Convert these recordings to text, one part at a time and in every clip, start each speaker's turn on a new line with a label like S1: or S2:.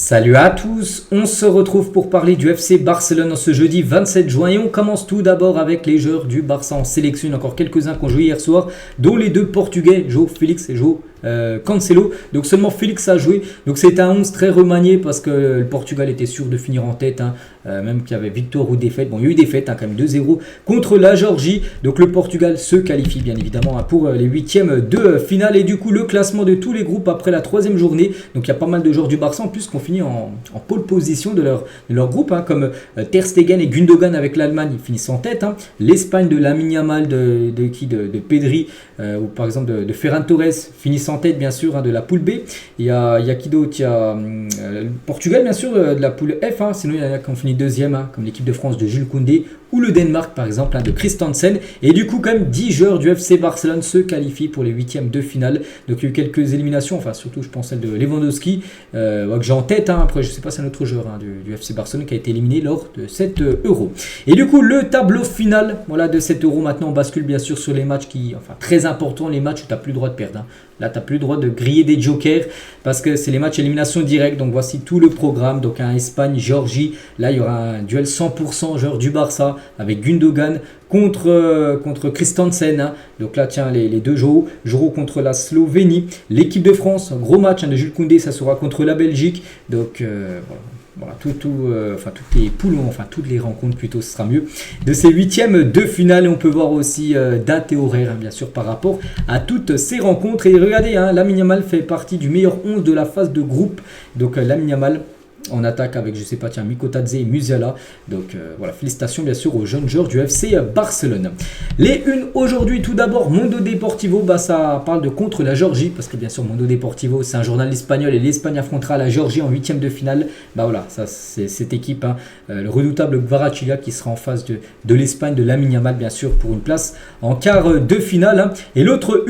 S1: Salut à tous, on se retrouve pour parler du FC Barcelone en ce jeudi 27 juin et on commence tout d'abord avec les joueurs du Barça. On sélectionne encore quelques-uns qui ont joué hier soir, dont les deux Portugais, João Félix et João Cancelo. Donc seulement Félix a joué, donc c'est un 11 très remanié parce que le Portugal était sûr de finir en tête, même qu'il y avait victoire ou défaite. Bon, il y a eu défaite quand même 2-0 contre la Géorgie, donc le Portugal se qualifie bien évidemment pour les huitièmes de finale. Et du coup le classement de tous les groupes après la troisième journée, donc il y a pas mal de joueurs du Barça en plus qu'on finit en pole position de leur groupe, comme Ter Stegen et Gundogan avec l'Allemagne, ils finissent en tête. L'Espagne de Lamine Yamal, de Pedri, ou par exemple de Ferran Torres finissent en tête bien sûr de la poule B. Il y a qui d'autre? Il y a le Portugal bien sûr de la poule F, sinon il y en a qui ont fini deuxième, comme l'équipe de France de Jules Koundé, ou le Danemark par exemple de Christensen. Et du coup quand même 10 joueurs du FC Barcelone se qualifient pour les huitièmes de finale. Donc il y a eu quelques éliminations, enfin surtout je pense celle de Lewandowski, que j'ai en tête. Après je sais pas, c'est un autre joueur du FC Barcelone qui a été éliminé lors de cet Euro. Et du coup le tableau final de cet Euro, maintenant on bascule bien sûr sur les matchs très importants, les matchs où tu n'as plus le droit de perdre. Là, tu n'as plus le droit de griller des jokers parce que c'est les matchs élimination directe. Donc, voici tout le programme. Donc, Espagne, Géorgie. Là, il y aura un duel 100% joueur du Barça avec Gundogan contre Christensen. Donc là, tiens, les deux joueront contre la Slovénie. L'équipe de France, gros match de Jules Koundé, ça sera contre la Belgique. Donc, voilà, toutes les poules, toutes les rencontres plutôt, ce sera mieux. De ces huitièmes de finale, on peut voir aussi date et horaire, bien sûr, par rapport à toutes ces rencontres. Et regardez, Lamine Yamal fait partie du meilleur 11 de la phase de groupe. Donc Lamine Yamal en attaque avec, Mikotadze et Musiala. Donc voilà, félicitations bien sûr aux jeunes joueurs du FC Barcelone. Les unes aujourd'hui, tout d'abord, Mundo Deportivo, ça parle de contre la Géorgie, parce que bien sûr Mundo Deportivo c'est un journal espagnol et l'Espagne affrontera la Géorgie en huitième de finale. Ça c'est cette équipe, le redoutable Kvaratskhelia qui sera en face de l'Espagne, de Lamine Yamal bien sûr pour une place en quart de finale. Et l'autre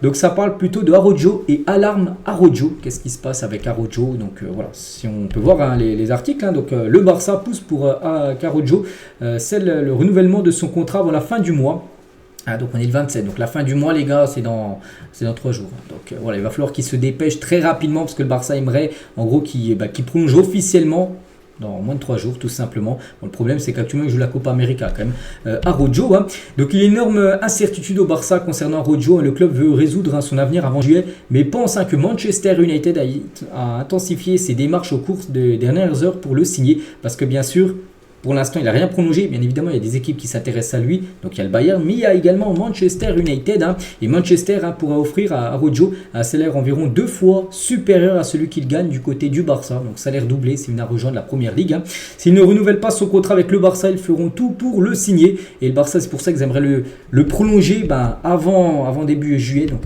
S1: donc ça parle plutôt de Araujo et Alarme Araujo. Qu'est-ce qui se passe avec Araujo? Donc voilà, si on peut voir les articles, donc le Barça pousse pour Araujo, c'est le renouvellement de son contrat avant la fin du mois. Donc on est le 27, donc la fin du mois les gars c'est dans 3 jours. Donc voilà, il va falloir qu'il se dépêche très rapidement parce que le Barça aimerait en gros qu'il prolonge officiellement dans moins de 3 jours tout simplement. Bon, le problème c'est qu'actuellement il joue la Copa América quand même, Araujo. Donc il y a une énorme incertitude au Barça concernant Araujo. Le club veut résoudre son avenir avant juillet, mais pense que Manchester United a intensifié ses démarches au cours des dernières heures pour le signer, parce que bien sûr pour l'instant, il n'a rien prolongé. Bien évidemment, il y a des équipes qui s'intéressent à lui. Donc, il y a le Bayern, mais il y a également Manchester United. Et Manchester pourra offrir à Araujo un salaire environ 2 fois supérieur à celui qu'il gagne du côté du Barça. Donc, salaire doublé, c'est une rejoindre la première ligue. S'il ne renouvelle pas son contrat avec le Barça, ils feront tout pour le signer. Et le Barça, c'est pour ça qu'ils aimeraient le prolonger avant début juillet, donc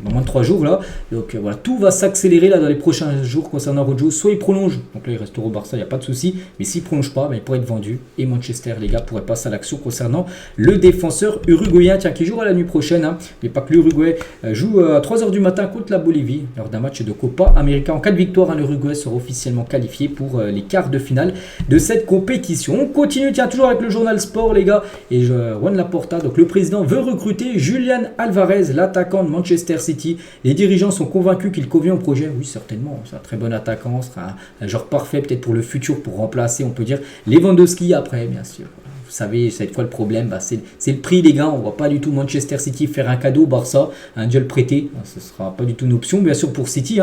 S1: dans moins de 3 jours. Donc, voilà, tout va s'accélérer dans les prochains jours concernant Araujo. Soit il prolonge, donc là, il restera au Barça, il n'y a pas de souci. Mais s'il ne prolonge pas, il pourrait être vendu et Manchester les gars pourrait passer à l'action concernant le défenseur uruguayen qui jouera la nuit prochaine, mais pas que l'Uruguay joue à 3h du matin contre la Bolivie lors d'un match de Copa América. En cas de victoire, l'Uruguay sera officiellement qualifié pour les quarts de finale de cette compétition. On continue toujours avec le journal Sport les gars, et Juan Laporta, donc le président veut recruter Julian Alvarez, l'attaquant de Manchester City. Les dirigeants sont convaincus qu'il convient au projet. Oui, certainement, c'est un très bon attaquant, sera un joueur parfait peut-être pour le futur, pour remplacer on peut dire Lewandowski après, bien sûr. Vous savez, c'est quoi le problème? C'est le prix, les gars. On ne va pas du tout Manchester City faire un cadeau au Barça, un duel prêté. Ce ne sera pas du tout une option, bien sûr, pour City.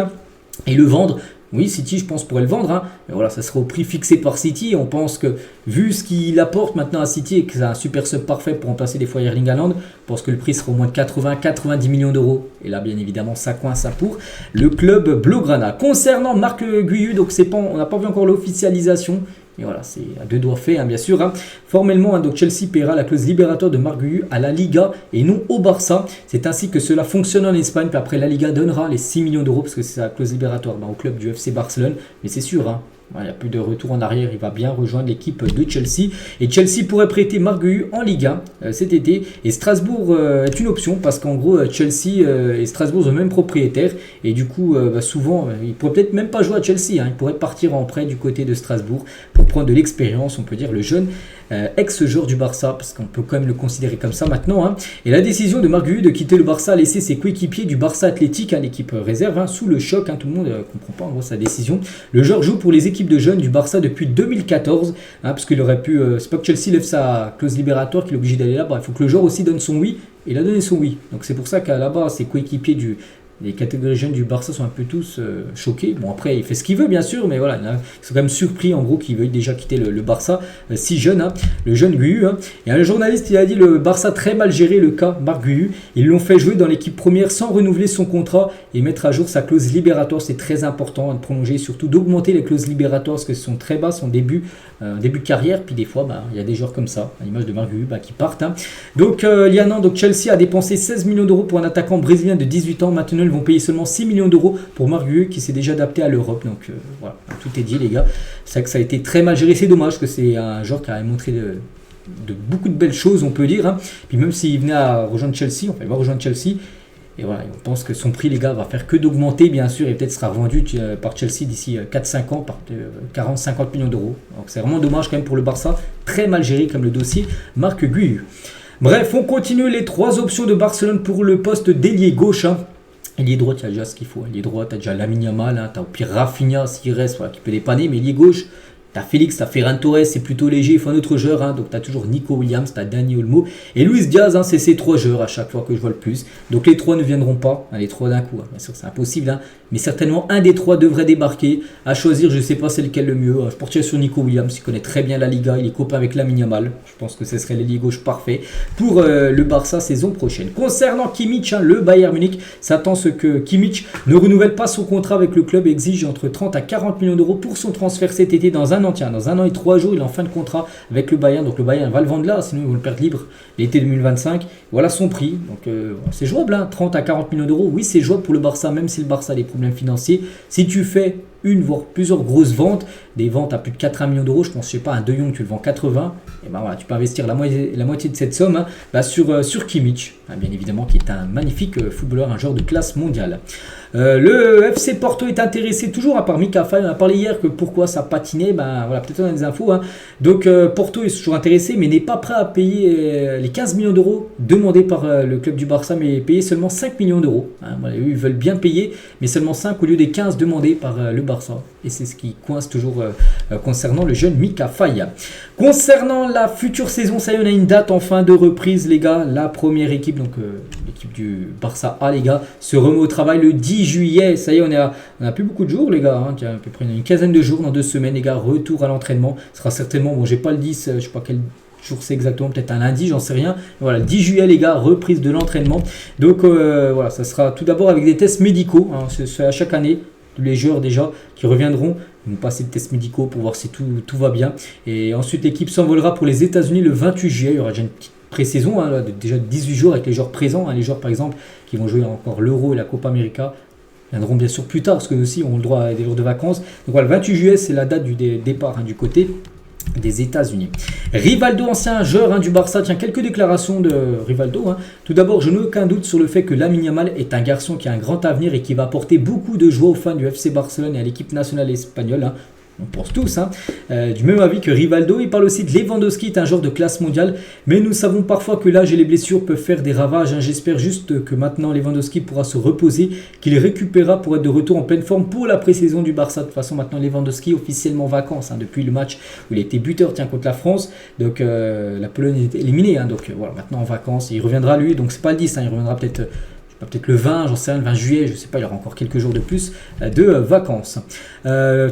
S1: Et le vendre, oui, City, je pense, pourrait le vendre. Mais voilà, ça sera au prix fixé par City. On pense que, vu ce qu'il apporte maintenant à City et que c'est un super sub parfait pour remplacer des fois Erling Haaland, je pense que le prix sera au moins de 80-90 millions d'euros. Et là, bien évidemment, ça coince pour le club Blaugrana. Concernant Marc Guiu, donc on n'a pas vu encore l'officialisation. Et voilà, c'est à 2 doigts fait, bien sûr. Formellement, donc Chelsea paiera la clause libératoire de Marc Guiu à la Liga et non au Barça. C'est ainsi que cela fonctionne en Espagne. Puis après, la Liga donnera les 6 millions d'euros parce que c'est la clause libératoire au club du FC Barcelone. Mais c'est sûr, il n'y a plus de retour en arrière, il va bien rejoindre l'équipe de Chelsea. Et Chelsea pourrait prêter Marc Guiu en Ligue 1 cet été. Et Strasbourg est une option parce qu'en gros, Chelsea et Strasbourg sont le même propriétaire. Et du coup, souvent, il pourrait peut-être même pas jouer à Chelsea. Il pourrait partir en prêt du côté de Strasbourg pour prendre de l'expérience, on peut dire, le jeune ex-joueur du Barça, parce qu'on peut quand même le considérer comme ça maintenant. Hein. Et la décision de Marc Guiu de quitter le Barça a laissé ses coéquipiers du Barça Athlétique, hein, l'équipe réserve, hein, sous le choc. Hein, tout le monde ne comprend pas en gros sa décision. Le joueur joue pour les équipes de jeunes du Barça depuis 2014, hein, parce qu'il aurait pu... c'est pas que Chelsea lève sa clause libératoire qu'il est obligé d'aller là-bas. Il faut que le joueur aussi donne son oui. Et il a donné son oui. Donc c'est pour ça qu'à là-bas, ses coéquipiers les catégories jeunes du Barça sont un peu tous choqués. Bon, après, il fait ce qu'il veut, bien sûr, mais voilà, ils sont quand même surpris, en gros, qu'il veuille déjà quitter le Barça si jeune, hein, le jeune Guiu. Hein. Et un journaliste, il a dit le Barça a très mal géré le cas Marc Guiu. Ils l'ont fait jouer dans l'équipe première sans renouveler son contrat et mettre à jour sa clause libératoire. C'est très important, hein, de prolonger et surtout d'augmenter les clauses libératoires parce que sont très bas, son début de carrière. Puis des fois, il y a des joueurs comme ça, à l'image de Marc Guiu, qui partent. Hein. Donc, Chelsea a dépensé 16 millions d'euros pour un attaquant brésilien de 18 ans. Maintenant, ils vont payer seulement 6 millions d'euros pour Marc Guiu qui s'est déjà adapté à l'Europe. Donc voilà, tout est dit les gars. C'est vrai que ça a été très mal géré, c'est dommage parce que c'est un joueur qui a montré de beaucoup de belles choses, on peut dire. Hein. Puis même s'il venait à rejoindre Chelsea, il va rejoindre Chelsea. Et voilà, on pense que son prix, les gars, va faire que d'augmenter, bien sûr, et peut-être sera revendu par Chelsea d'ici 4-5 ans par 40-50 millions d'euros. Donc c'est vraiment dommage quand même pour le Barça, très mal géré comme le dossier Marc Guiu. Bref, on continue les 3 options de Barcelone pour le poste d'ailier gauche. Hein. Ailier droit, tu as déjà ce qu'il faut. Ailier droit, tu as déjà Lamine Yamal, hein, tu as au pire Rafinha s'il reste, voilà, qui peut dépanner. Mais ailier gauche, tu as Félix, tu as Ferran Torres, c'est plutôt léger, il faut un autre joueur. Hein, donc tu as toujours Nico Williams, tu as Dani Olmo et Luis Diaz. Hein, c'est ces 3 joueurs à chaque fois que je vois le plus. Donc les 3 ne viendront pas, hein, les 3 d'un coup. Hein, bien sûr, c'est impossible. Hein, mais certainement un des 3 devrait débarquer. À choisir, je ne sais pas c'est lequel le mieux. Je porterai sur Nico Williams, il connaît très bien la Liga, il est copain avec Lamine Yamal. Je pense que ce serait l'ailier gauche parfait pour le Barça saison prochaine. Concernant Kimmich, hein, le Bayern Munich s'attend ce que Kimmich ne renouvelle pas son contrat avec le club et exige entre 30 à 40 millions d'euros pour son transfert cet été dans un an. Tiens, dans 1 an et 3 jours, il est en fin de contrat avec le Bayern. Donc le Bayern va le vendre là, sinon ils vont le perdre libre l'été 2025. Voilà son prix. Donc c'est jouable, hein, 30 à 40 millions d'euros. Oui, c'est jouable pour le Barça, même si le Barça a des problèmes financiers. Si tu fais une voire plusieurs grosses ventes, des ventes à plus de 80 millions d'euros, je pense, je sais pas, un De Jong, tu le vends 80, et ben voilà, tu peux investir la moitié de cette somme, hein, sur Kimmich, hein, bien évidemment, qui est un magnifique footballeur, un joueur de classe mondiale. Le FC Porto est intéressé toujours, à part Mika Faye, on a parlé hier que pourquoi ça patinait, ben voilà, peut-être on a des infos. Hein. Donc Porto est toujours intéressé, mais n'est pas prêt à payer les 15 millions d'euros demandés par le club du Barça, mais payer seulement 5 millions d'euros. Hein. Voilà, eux, ils veulent bien payer, mais seulement 5 au lieu des 15 demandés par le Barça. Et c'est ce qui coince toujours concernant le jeune Mika Faye. Concernant la future saison, ça y est, on a une date enfin de reprise, les gars. La première équipe, donc l'équipe du Barça A, les gars, se remet au travail le 10 juillet. Ça y est, on a plus beaucoup de jours, les gars. Hein. À peu près une quinzaine de jours dans 2 semaines, les gars. Retour à l'entraînement. Ce sera certainement, bon, j'ai pas le 10, je sais pas quel jour c'est exactement, peut-être un lundi, j'en sais rien. Voilà, le 10 juillet, les gars, reprise de l'entraînement. Donc voilà, ça sera tout d'abord avec des tests médicaux. Hein. C'est à chaque année. Les joueurs déjà qui reviendront vont passer des tests médicaux pour voir si tout va bien. Et ensuite, l'équipe s'envolera pour les États-Unis le 28 juillet. Il y aura déjà une petite pré-saison, hein, déjà 18 jours avec les joueurs présents. Hein, les joueurs, par exemple, qui vont jouer encore l'Euro et la Copa América viendront bien sûr plus tard parce que nous aussi, on a le droit à des jours de vacances. Donc voilà, le 28 juillet, c'est la date du départ, hein, du côté des États-Unis. Rivaldo, ancien joueur, du Barça, tiens, quelques déclarations de Rivaldo. Hein. Tout d'abord, je n'ai aucun doute sur le fait que Lamine Yamal est un garçon qui a un grand avenir et qui va apporter beaucoup de joie aux fans du FC Barcelone et à l'équipe nationale espagnole. Hein. On pense tous, hein. Du même avis que Rivaldo. Il parle aussi de Lewandowski, est un joueur de classe mondiale, mais nous savons parfois que l'âge et les blessures peuvent faire des ravages. Hein. J'espère juste que maintenant Lewandowski pourra se reposer, qu'il récupérera pour être de retour en pleine forme pour la pré-saison du Barça. De toute façon, maintenant Lewandowski officiellement en vacances, hein, depuis le match où il a été buteur, contre la France. Donc la Pologne est éliminée, hein. Donc voilà, maintenant en vacances, il reviendra lui. Donc c'est pas le 10, hein, il reviendra peut-être le 20, j'en sais rien, le 20 juillet, je sais pas, il y aura encore quelques jours de plus de vacances.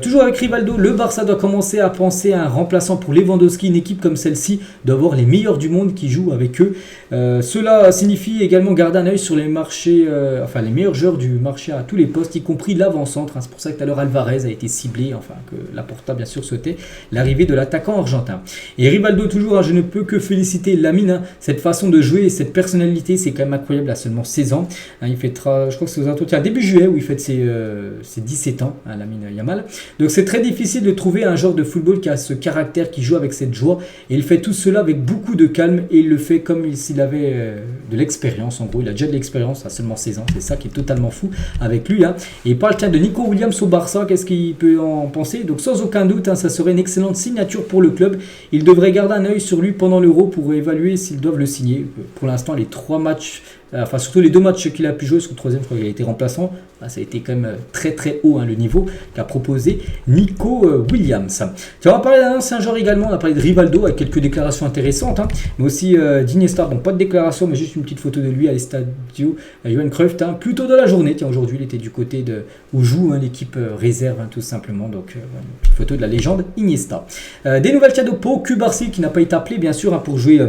S1: Toujours avec Rivaldo, le Barça doit commencer à penser à un remplaçant pour Lewandowski. Une équipe comme celle-ci doit avoir les meilleurs du monde qui jouent avec eux. Cela signifie également garder un œil sur les marchés, les meilleurs joueurs du marché à tous les postes, y compris l'avant-centre. Hein. C'est pour ça que tout à l'heure Alvarez a été ciblé, que Laporta bien sûr souhaitait l'arrivée de l'attaquant argentin. Et Rivaldo toujours, hein, je ne peux que féliciter Lamine, hein. Cette façon de jouer et cette personnalité, c'est quand même incroyable à seulement 16 ans. Il fait, je crois que c'est aux alentours, début juillet où il fête ses 17 ans, Lamine Yamal. Donc c'est très difficile de trouver un joueur de football qui a ce caractère, qui joue avec cette joie. Et il fait tout cela avec beaucoup de calme et il le fait comme s'il avait de l'expérience. En gros, il a déjà de l'expérience à seulement 16 ans. C'est ça qui est totalement fou avec lui. Et il parle de Nico Williams au Barça. Qu'est-ce qu'il peut en penser? Donc sans aucun doute, ça serait une excellente signature pour le club. Il devrait garder un œil sur lui pendant l'Euro pour évaluer s'ils doivent le signer. Pour l'instant, les 3 matchs, enfin surtout les 2 matchs qu'il a pu jouer, sur le 3e, je crois qu'il a été remplaçant. Ça a été quand même très très haut le niveau qu'a proposé Nico Williams. On va parler d'un ancien joueur également. On a parlé de Rivaldo avec quelques déclarations intéressantes, mais aussi d'Iniesta. Bon, pas de déclaration, mais juste une petite photo de lui à l'Estadio Johan Cruyff. Plus tôt dans la journée. Aujourd'hui, il était du côté de où joue l'équipe réserve, tout simplement. Donc, une petite photo de la légende Iniesta. Des nouvelles cadeaux pour Cubarsí qui n'a pas été appelé, bien sûr, pour jouer.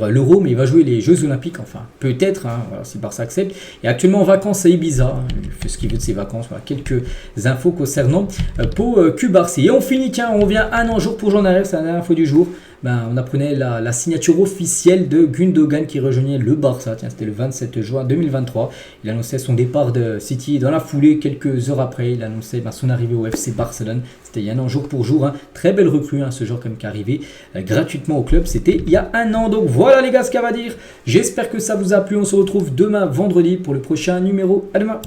S1: L'Euro, mais il va jouer les Jeux Olympiques, enfin peut-être, voilà, si le Barça accepte. Et actuellement en vacances à Ibiza, il fait ce qu'il veut de ses vacances. Voilà, quelques infos concernant Pau Cubarsí. Et on finit, on revient un an jour pour Jean Arel, c'est la dernière info du jour. On apprenait la signature officielle de Gundogan qui rejoignait le Barça. C'était le 27 juin 2023. Il annonçait son départ de City dans la foulée. Quelques heures après, il annonçait son arrivée au FC Barcelone. C'était il y a un an jour pour jour. Très belle recrue, ce joueur qui est arrivé gratuitement au club. C'était il y a un an. Donc voilà les gars ce qu'il y a à dire. J'espère que ça vous a plu. On se retrouve demain vendredi pour le prochain numéro. À demain.